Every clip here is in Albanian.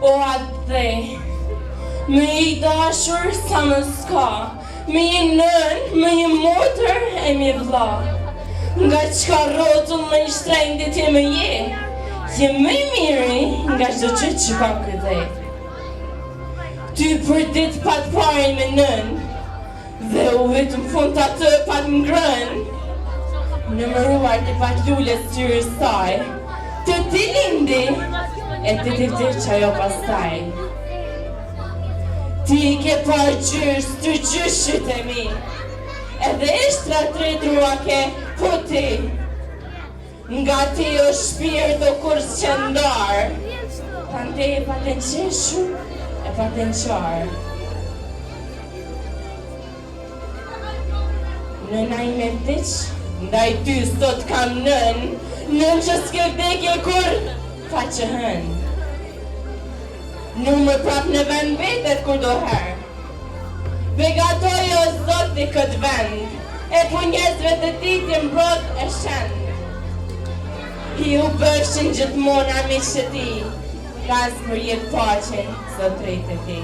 O atë me I dashur sa më s'ka, me I nën, me I motër e me vlla. Nga qka rotull me I shtrejnë ti me je me I miri nga çdo gjë që ka këthe. Ty për dit pat parin me nën, dhe u vetëm fund atë pat ngrën, në mëruar të pat lullet syrës saj, të ti lindi, e të të të që ajo pastaj. Ti ke par gjysh të gjyshit e mi, edhe ishtra të rritrua ke po ti. Nga ti o shpirt o kur s'qendar, tante e paten qeshur e paten qarë. Nëna I me vdiq, ndaj ty sot kam nën që s'ke vdekje kur fa që hën. Nuk më prap në vend vetet kur do herë. Begatoj o zoti këtë vend, e punjesve të ti të mbrot e shend. I u bëshin gjithmona miqë ti, kas për jetë paqen sot drejtë ti.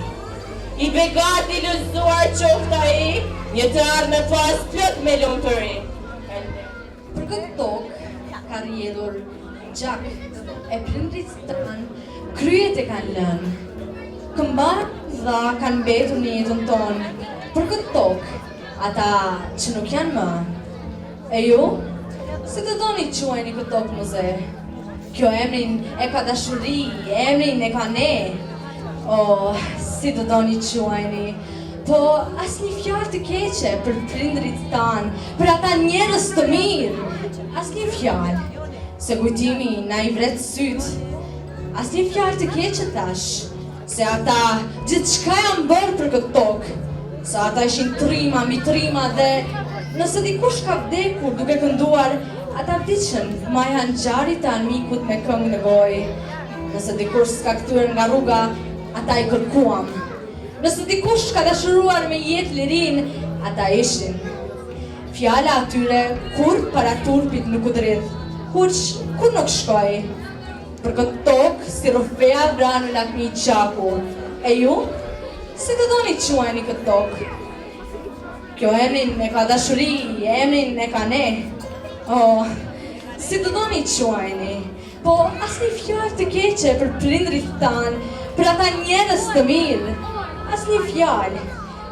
I begati lëzuar qofta I, një të ardhme pas plot me lumë të ri. Për këtë tokë ka rjedhur gjak e prindrit tanë, kryet e kanë lënë. Këmbar dha kanë betur në jetën tonë. Për këtë tokë, ata që nuk janë më. E ju, si të doni quajni këtë tokë muze? Kjo emrin e ka dashuri, emrin e ka ne. O, si të doni quajni, po as një fjalë të keqe për prindrit tanë, për ata njerëz të mirë. As një fjalë, se kujtimi na I vret sytë. As një fjalë të keqe tash, se ata gjithçka janë bërë për këtë tokë. Se ata ishin trima mbi trima dhe nëse dikush ka vdekur duke kënduar, ata vdiqën maja në gjarit të armikut me këngë në gojë. Nëse dikush s'ka kthyer nga rruga, ata I kërkuam. Nëse dikush ka dashuruar me jetë lirin, ata ishin. Fjala atyre kur para turpit nuk u dridh, kur nuk shkoj. Për këtë tokë si rrofea vranu lakmi qaku. E ju, si të doni quajni këtë tokë? Kjo emrin e ka dashuri, emrin e ka ne. O, si të doni quajni? Po as një fjalë të keqe për prindrit tanë, për ata njerëz të mirë. As një fjalë,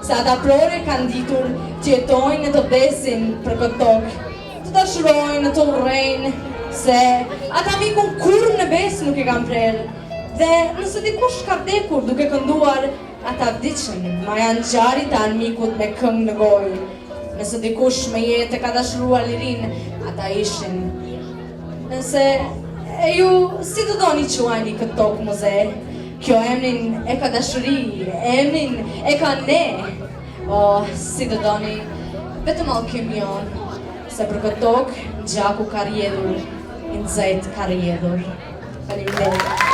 se ata prore kanë ditur të jetojnë të besin për këtë tokë, të dashurojnë, të urrejnë, se ata mikun kur në besë nuk I kanë prerë. Dhe nëse dikush ka vdekur duke kënduar, ata vdiqën, ma janë gjarit të armikut me këngë në gojë. Nëse dikush me jetë e ka dashuruar lirin, ata ishin. Nëse e ju si të doni quajni këtë tokë muze? Kjo emrin e ka dashuri, emrin e ka ne. O, si të doni, vetëm alkimion, se për këtë tokë gjaku ka rjedhur, I nxejt ka rjedhur. Faleminderit.